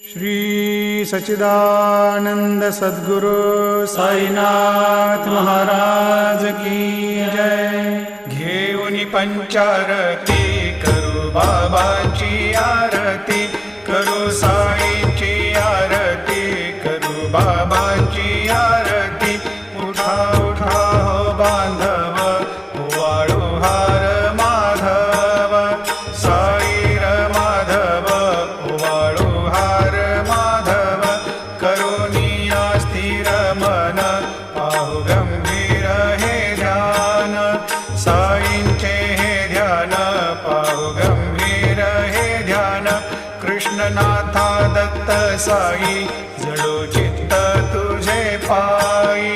श्री सच्चिदानंद सद्गुरु साईनाथ महाराज की जय। घेऊन पंचारती करू बाबाची आरती, करू साईंची आरती, करू बाबांची आरती। उठा उठा हो बांधव, वाळू हार माधव, साई र माधव, वाळू हार माधव। करुणिया स्थिर मन, पाहु गंभीर हे ध्यान, साईंचे हे ध्यान, पाहु गंभीर हे ध्यान। कृष्णनाथा दत्त साई, जडो चित्त तुझे पायी।